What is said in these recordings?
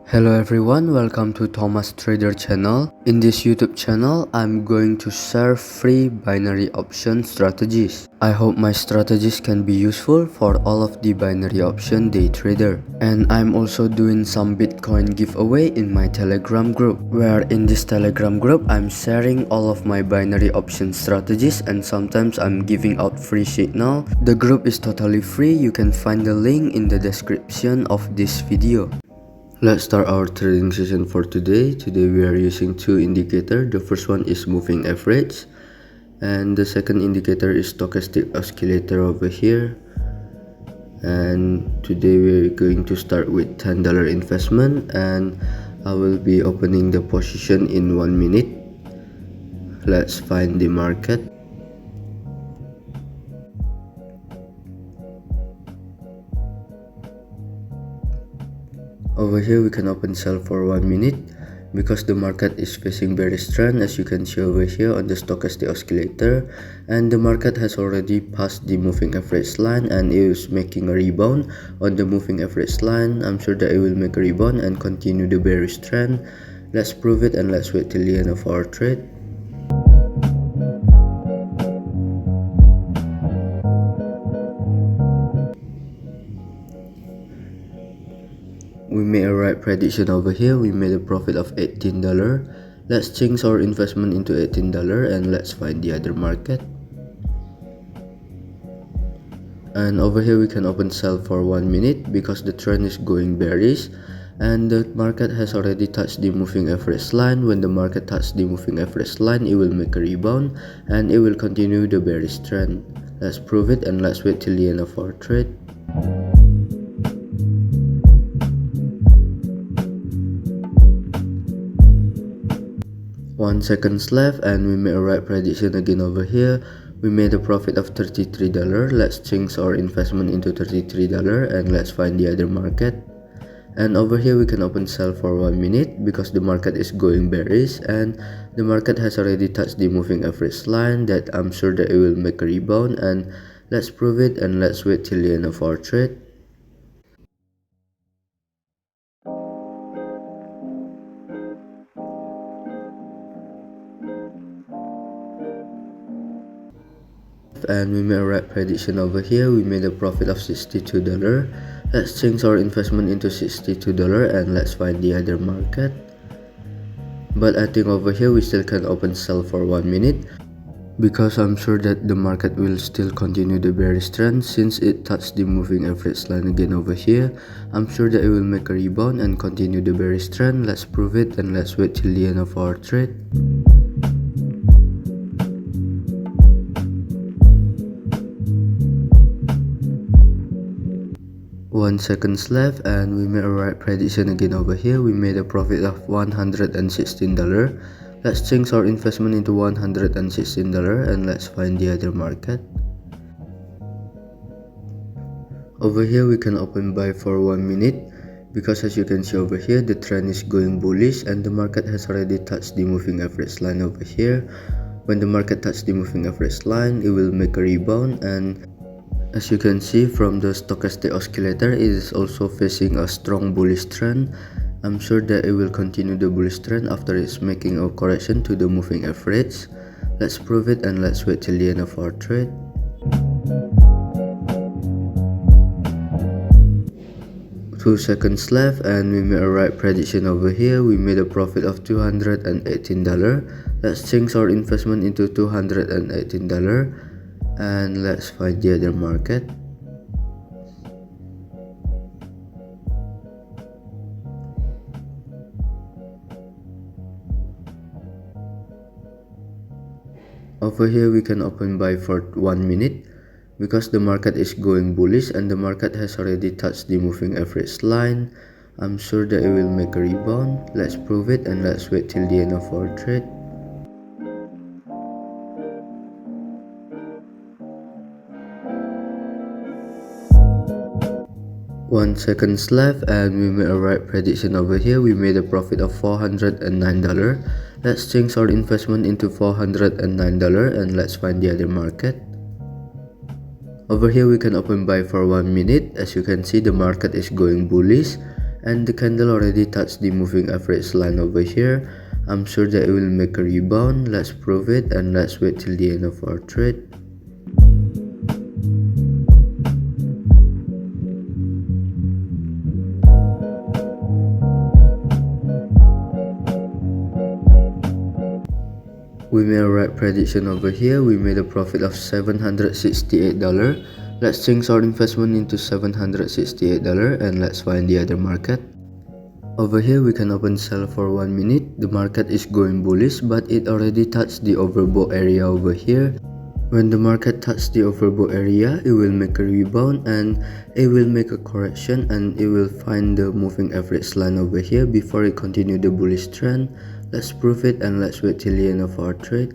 Hello everyone, welcome to Thomas Trader channel. In this YouTube channel, I'm going to share free binary option strategies. I hope my strategies can be useful for all of the binary option day trader. And I'm also doing some Bitcoin giveaway in my Telegram group, where in this Telegram group, I'm sharing all of my binary option strategies and sometimes I'm giving out free signal. The group is totally free. You can find the link in the description of this video. Let's start our trading session for today. Today we are using two indicators. The first one is moving average and the second indicator is stochastic oscillator over here. And today we're going to start with $10 investment and I will be opening the position in 1 minute. Let's find the market. Over here we can open sell for 1 minute because the market is facing bearish trend, as you can see over here on the stochastic oscillator, and the market has already passed the moving average line and is making a rebound on the moving average line. I'm sure that it will make a rebound and continue the bearish trend. Let's prove it and let's wait till the end of our trade. We made a right prediction over here. We made a profit of $18. Let's change our investment into $18 and let's find the other market. And over here we can open sell for 1 minute because the trend is going bearish and the market has already touched the moving average line. When the market touches the moving average line, it will make a rebound and it will continue the bearish trend. Let's prove it and let's wait till the end of our trade. 1 second left and we made a right prediction again over here. We made a profit of $33. Let's change our investment into $33 and let's find the other market. And over here we can open sell for 1 minute because the market is going bearish and the market has already touched the moving average line that I'm sure that it will make a rebound, and let's prove it and let's wait till the end of our trade. And we made a right prediction over here. We made a profit of $62. Let's change our investment into $62 and let's find the other market. But I think over here we still can open sell for 1 minute because I'm sure that the market will still continue the bearish trend since it touched the moving average line again over here. I'm sure that it will make a rebound and continue the bearish trend. Let's prove it and let's wait till the end of our trade. 1 second left and we made a right prediction again over here. We made a profit of $116. Let's change our investment into $116 and let's find the other market. Over here we can open buy for 1 minute because as you can see over here the trend is going bullish and the market has already touched the moving average line over here. When the market touches the moving average line, it will make a rebound, and as you can see from the stochastic oscillator, it is also facing a strong bullish trend. I'm sure that it will continue the bullish trend after it's making a correction to the moving average. Let's prove it and let's wait till the end of our trade. 2 seconds left and we made a right prediction over here. We made a profit of $218. Let's change our investment into $218 and let's find the other market. Over here we can open buy for 1 minute because the market is going bullish and the market has already touched the moving average line. I'm sure that it will make a rebound. Let's prove it and let's wait till the end of our trade. 1 second left and we made a right prediction over here. We made a profit of $409. Let's change our investment into $409 and let's find the other market. Over here we can open buy for 1 minute. As you can see the market is going bullish and the candle already touched the moving average line over here. I'm sure that it will make a rebound. Let's prove it and let's wait till the end of our trade. We made a right prediction over here. We made a profit of $768. Let's change our investment into $768 and let's find the other market. Over here we can open sell for 1 minute. The market is going bullish, but it already touched the overbought area over here. When the market touches the overbought area, it will make a rebound and it will make a correction and it will find the moving average line over here before it continue the bullish trend. Let's prove it and let's wait till the end of our trade.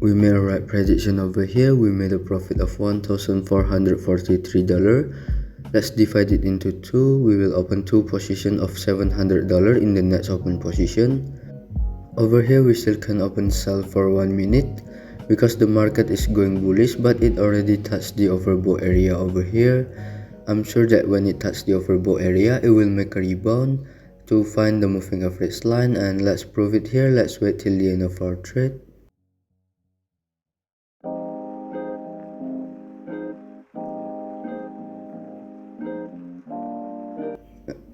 We made a right prediction over here. We made a profit of $1,443. Let's divide it into two. We will open two positions of $700 in the next open position. Over here we still can open sell for 1 minute because the market is going bullish, but it already touched the overbought area over here. I'm sure that when it touches the overbought area, it will make a rebound to find the moving average line, and let's prove it here. Let's wait till the end of our trade.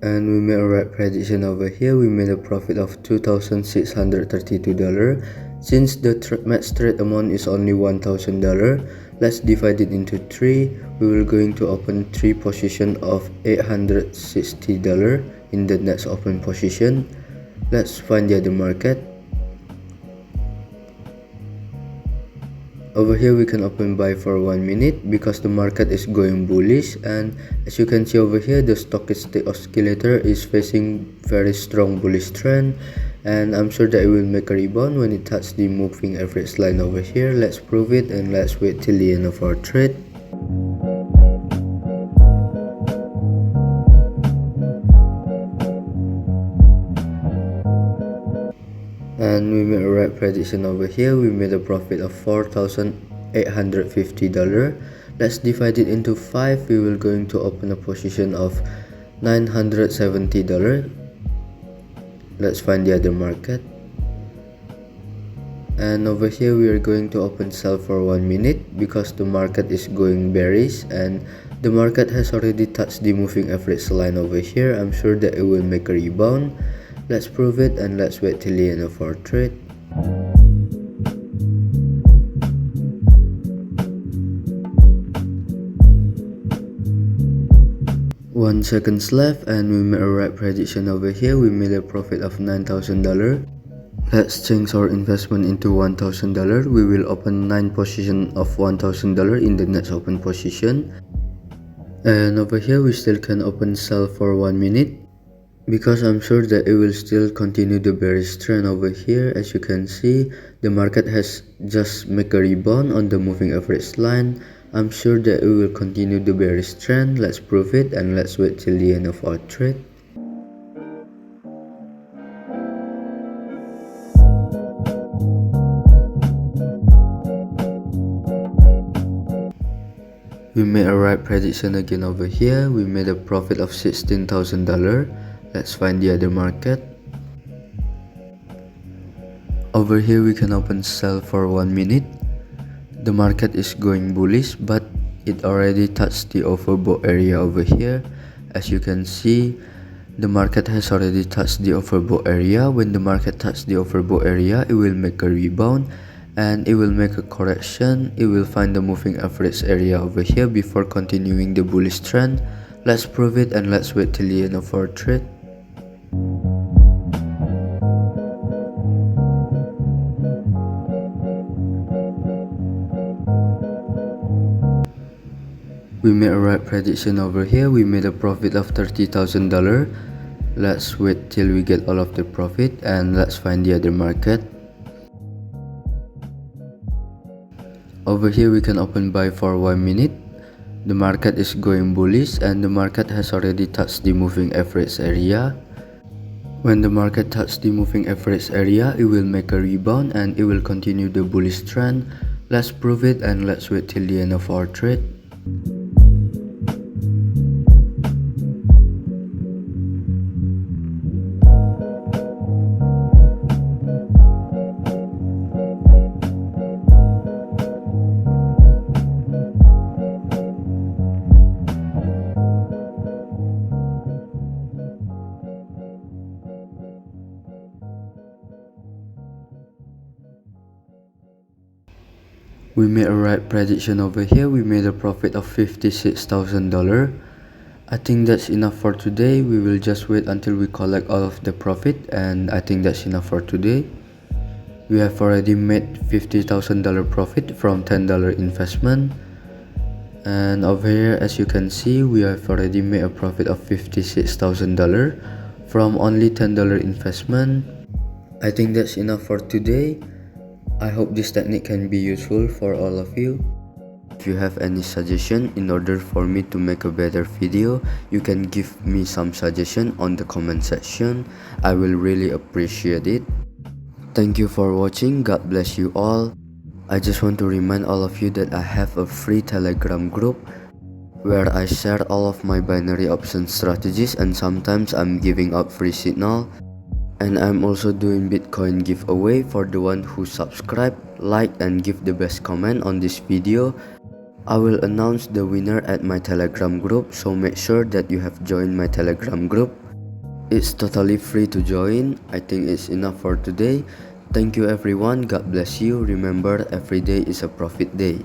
And we made a right prediction over here. We made a profit of $2,632. Since the max trade amount is only $1,000, let's divide it into three. We will going to open three positions of $860 in the next open position. Let's find the other market. Over here we can open buy for 1 minute because the market is going bullish, and as you can see over here, the stochastic oscillator is facing very strong bullish trend, and I'm sure that it will make a rebound when it touches the moving average line over here. Let's prove it and let's wait till the end of our trade. And we made a right prediction over here. We made a profit of $4,850. Let's divide it into 5. We will going to open a position of $970. Let's find the other market. And over here we are going to open sell for 1 minute because the market is going bearish and the market has already touched the moving average line over here. I'm sure that it will make a rebound. Let's prove it and let's wait till the end of our trade. One seconds left and we made a right prediction over here. We made a profit of $9,000. Let's change our investment into $1,000. We will open 9 positions of $1,000 in the next open position. And over here we still can open sell for 1 minute because I'm sure that it will still continue the bearish trend over here. As you can see, the market has just make a rebound on the moving average line. I'm sure that it will continue the bearish trend. Let's prove it and let's wait till the end of our trade. We made a right prediction again over here. We made a profit of $16,000. Let's find the other market. Over here we can open sell for 1 minute. The market is going bullish, but it already touched the overbought area over here. As you can see, the market has already touched the overbought area. When the market touches the overbought area, it will make a rebound and it will make a correction. It will find the moving average area over here before continuing the bullish trend. Let's prove it and let's wait till the end of our trade. We made a right prediction over here. We made a profit of $30,000. Let's wait till we get all of the profit and let's find the other market. Over here we can open buy for 1 minute. The market is going bullish and the market has already touched the moving average area. When the market touches the moving average area, it will make a rebound and it will continue the bullish trend. Let's prove it and let's wait till the end of our trade. We made a right prediction over here. We made a profit of $56,000. I think that's enough for today. We will just wait until we collect all of the profit, and I think that's enough for today. We have already made $50,000 profit from $10 investment. And over here, as you can see, we have already made a profit of $56,000 from only $10 investment. I think that's enough for today. I hope this technique can be useful for all of you. If you have any suggestion in order for me to make a better video, you can give me some suggestion on the comment section. I will really appreciate it. Thank you for watching. God bless you all. I just want to remind all of you that I have a free Telegram group where I share all of my binary option strategies, and sometimes I'm giving out free signal. And I'm also doing Bitcoin giveaway for the one who subscribe, like and give the best comment on this video. I will announce the winner at my Telegram group, so make sure that you have joined my Telegram group. It's totally free to join. I think it's enough for today. Thank you everyone. God bless you. Remember, every day is a profit day.